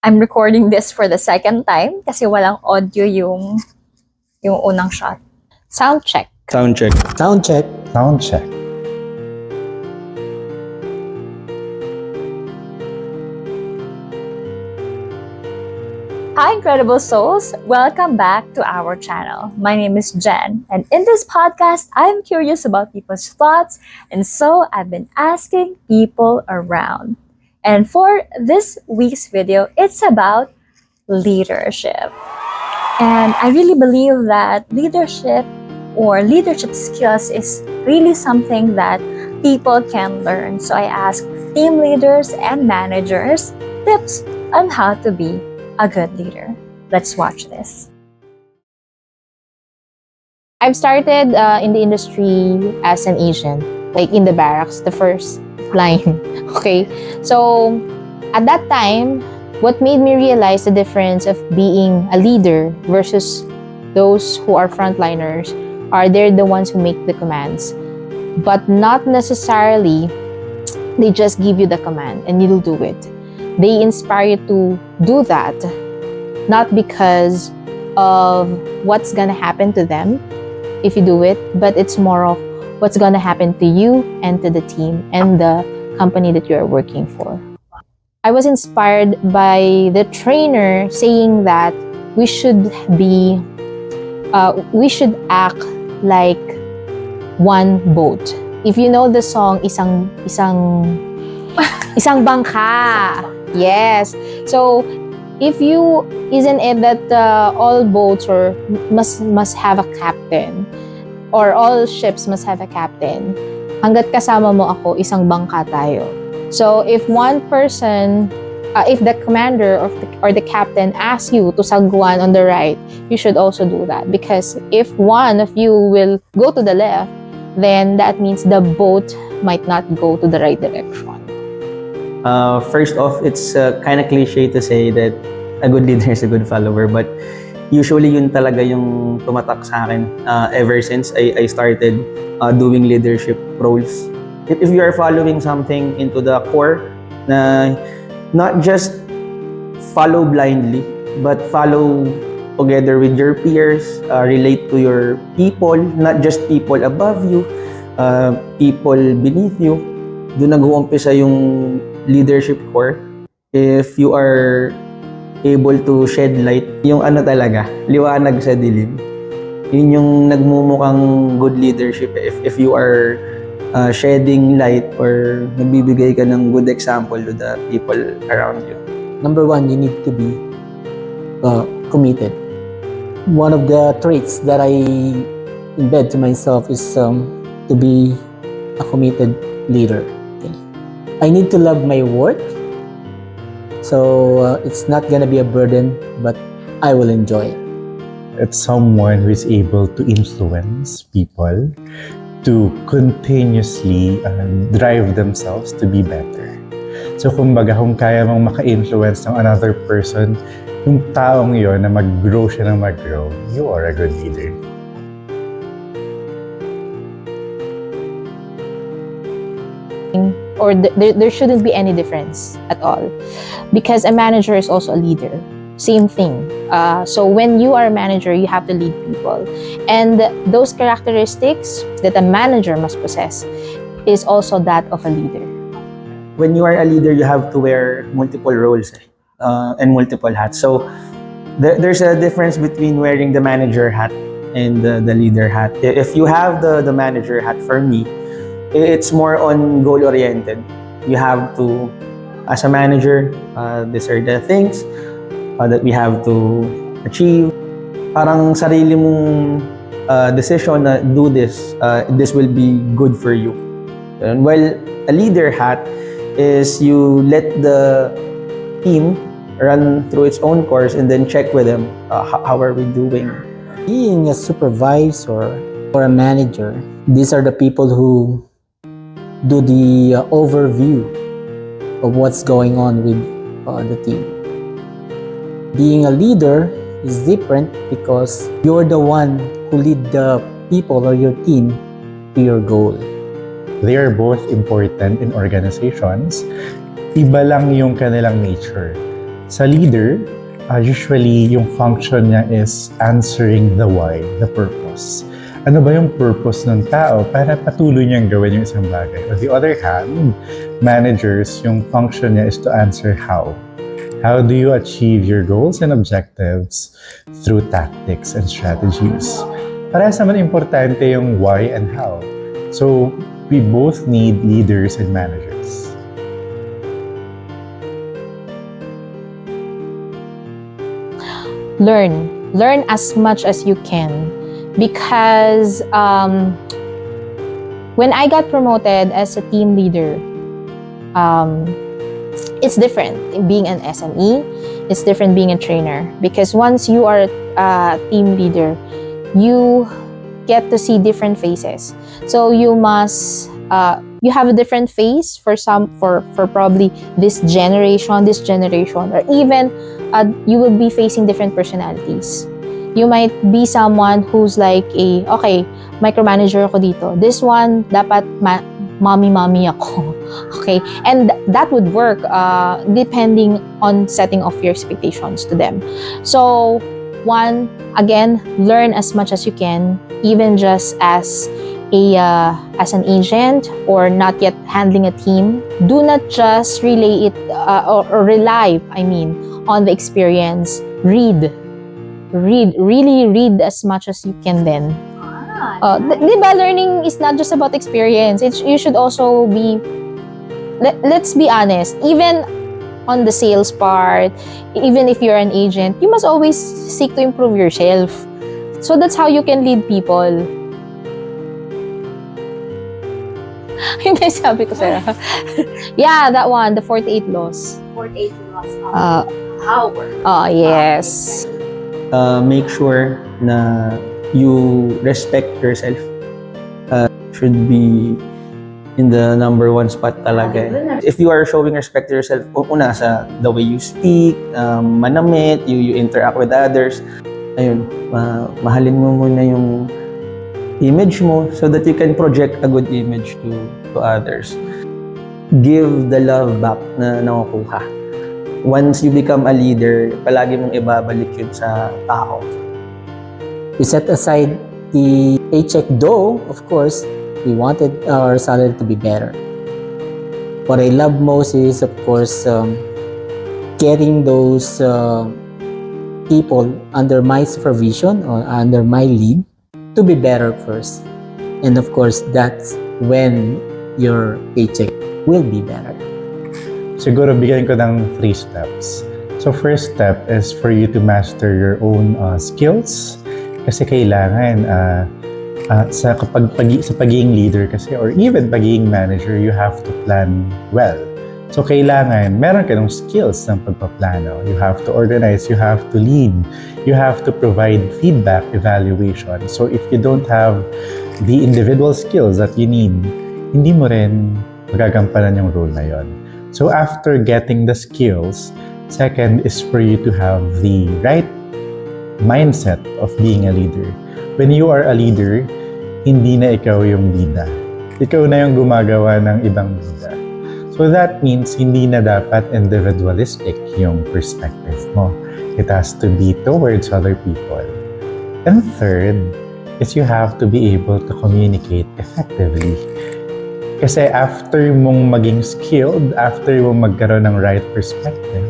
I'm recording this for the second time kasi walang audio yung unang shot. Sound check. Sound check. Sound check. Sound check. Hi, incredible souls! Welcome back to our channel. My name is Jen, and in this podcast, I'm curious about people's thoughts, and so I've been asking people around. And for this week's video, it's about leadership. And I really believe that leadership or leadership skills is really something that people can learn. So I asked team leaders and managers tips on how to be a good leader. Let's watch this. I've started in the industry as an agent, like in the barracks, the first line. Okay, so at that time, what made me realize the difference of being a leader versus those who are frontliners are they're the ones who make the commands, but not necessarily they just give you the command and you'll do it. They inspire you to do that, not because of what's gonna happen to them if you do it, but it's more of what's gonna happen to you and to the team and the company that you are working for. I was inspired by the trainer saying that we should act like one boat. If you know the song, isang bangka. Yes. So, if you isn't it that all boats or must have a captain, or all ships must have a captain. Hanggat kasama mo ako, isang bangka tayo. So, if one person, if the commander or the captain asks you to sagwan on the right, you should also do that. Because if one of you will go to the left, then that means the boat might not go to the right direction. First off, it's kind of cliche to say that a good leader is a good follower, but usually yun talaga yung tumatak sa akin ever since I started doing leadership roles. If you are following something into the core, na not just follow blindly, but follow together with your peers, relate to your people, not just people above you, people beneath you. Doon nag-uumpisa yung leadership core. If you are able to shed light, yung ano talaga, liwanag sa dilim, yun yung nagmumukhang good leadership. If you are shedding light or nagbibigay ka ng good example to the people around you. Number one, you need to be committed. One of the traits that I embed to myself is to be a committed leader. Okay? I need to love my work, so it's not gonna be a burden, but I will enjoy it. It's someone who is able to influence people to continuously drive themselves to be better. So kumbaga, kung kaya mong maka-influence ng another person, yung taong yon na mag-grow siya ng mag-grow, you are a good leader. Or there shouldn't be any difference at all, because a manager is also a leader. Same thing. So when you are a manager, you have to lead people, and those characteristics that a manager must possess is also that of a leader. When you are a leader, you have to wear multiple roles and multiple hats. So there's a difference between wearing the manager hat and the leader hat. If you have the manager hat, for me, it's more on goal-oriented. You have to, as a manager, these are the things that we have to achieve. Parang sarili mong decision na do this, this will be good for you. While a leader hat is you let the team run through its own course and then check with them, how are we doing? Being a supervisor or a manager, these are the people who do the overview of what's going on with the team. Being a leader is different because you're the one who lead the people or your team to your goal. They are both important in organizations. Iba lang yung kanilang nature. Sa leader, usually yung function niya is answering the why, the purpose. Ano ba yung purpose ng tao para patuloy niyang gawin yung isang bagay? On the other hand, managers, yung function niya is to answer how. How do you achieve your goals and objectives through tactics and strategies? Parehas naman importante yung why and how. So, we both need leaders and managers. Learn as much as you can, because when I got promoted as a team leader, it's different being an SME, it's different being a trainer, because once you are a team leader, you get to see different faces. So you must you have a different face for probably this generation, or even you will be facing different personalities. You might be someone who's like okay, micromanager ako dito. This one, dapat mommy ako. Okay? And that would work depending on setting of your expectations to them. So, one, again, learn as much as you can, even just as an agent or not yet handling a team. Do not just relay it or rely, on the experience. Really read as much as you can then. Diba, learning is not just about experience. You should also be, let's be honest, even on the sales part, even if you're an agent, you must always seek to improve yourself. So that's how you can lead people. Yung sabi ko sa'yo. Yeah, that one, the 48 laws. 48 laws of power. Oh, yes. Make sure na you respect yourself. Should be in the number one spot talaga. If you are showing respect to yourself, una sa the way you speak, manamit, you interact with others, ayun, mahalin mo muna yung image mo so that you can project a good image to others. Give the love back na nakukuha. Once you become a leader, palagi mong ibabalik yun sa tao. We set aside the paycheck, though, of course, we wanted our salary to be better. What I love most is, of course, getting those people under my supervision or under my lead to be better first. And of course, that's when your paycheck will be better. Siguro bigyan ko ng 3 steps. So first step is for you to master your own skills. Kasi kailangan sa pagiging leader kasi or even pagiging manager, you have to plan well. So kailangan meron ka ng skills ng pagpaplano. You have to organize, you have to lead, you have to provide feedback, evaluation. So if you don't have the individual skills that you need, hindi mo rin magagampanan yung role na yon. So after getting the skills, second is for you to have the right mindset of being a leader. When you are a leader, hindi na ikaw yung bida. Ikaw na yung gumagawa ng ibang bida. So that means hindi na dapat individualistic yung perspective mo. It has to be towards other people. And third is you have to be able to communicate effectively. Kasi after mong maging skilled, after mong magkaroon ng right perspective,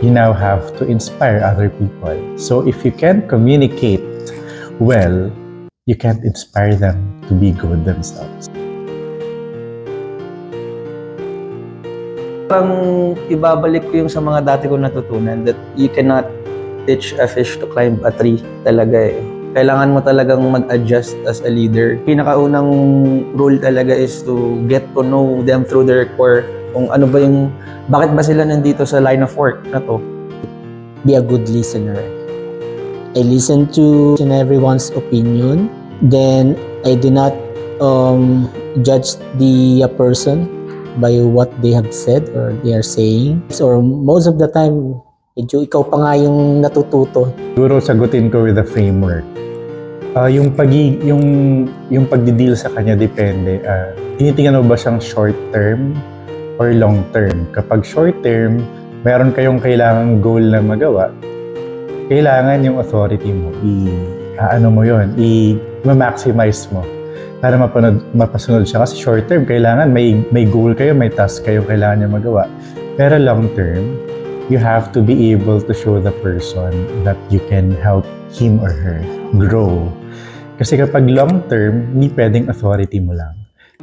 you now have to inspire other people. So if you can't communicate well, you can't inspire them to be good themselves. Parang ibabalik ko yung sa mga dati ko natutunan that you cannot teach a fish to climb a tree talaga eh. Kailangan mo talagang mag-adjust as a leader. Pinakaunang rule talaga is to get to know them through their core. Kung ano ba yung, bakit ba sila nandito sa line of work na to. Be a good listener. I listen to everyone's opinion. Then I do not judge the person by what they have said or they are saying. Or most of the time, medyo ikaw pa nga yung natututo. Siguro sagutin ko with a framework. Yung pagdi-deal sa kanya depende. Tinitingnan mo ba siyang short term or long term? Kapag short term, meron kayong kailangang goal na magawa, kailangan yung authority mo, i-maximize mo para mapasunod siya. Kasi short term, kailangan may goal kayo, may task kayo kailangan niya magawa. Pero long term, you have to be able to show the person that you can help him or her grow. Kasi kapag long term, hindi pwedeng authority mo lang.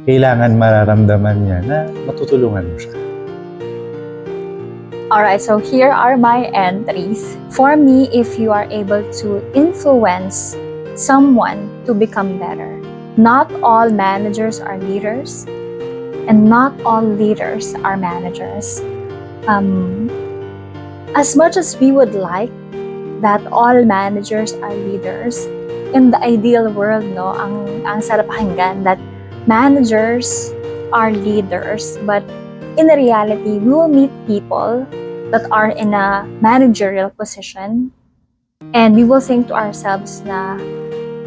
Kailangan mararamdaman niya na matutulungan mo siya. Alright, so here are my entries. For me, if you are able to influence someone to become better, not all managers are leaders, and not all leaders are managers. As much as we would like that all managers are leaders, in the ideal world, no, ang sarap pakinggan that managers are leaders, but in reality, we will meet people that are in a managerial position and we will think to ourselves na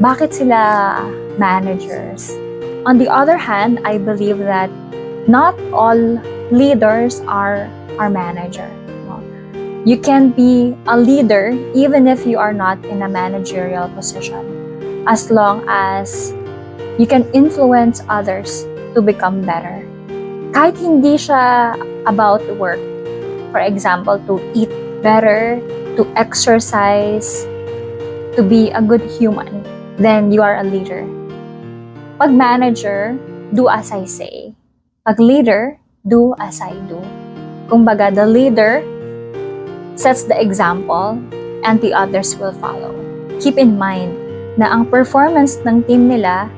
bakit sila managers? On the other hand, I believe that not all leaders are manager. No? You can be a leader even if you are not in a managerial position, as long as you can influence others to become better. Kahit hindi siya about work, for example, to eat better, to exercise, to be a good human, then you are a leader. Pag manager, do as I say. Pag leader, do as I do. Kumbaga, the leader sets the example and the others will follow. Keep in mind na ang performance ng team nila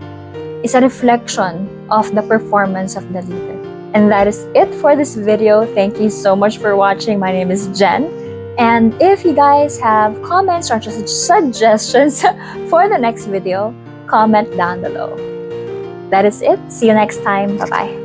is a reflection of the performance of the leader. And that is it for this video. Thank you so much for watching. My name is Jen. And if you guys have comments or just suggestions for the next video, comment down below. That is it. See you next time. Bye-bye.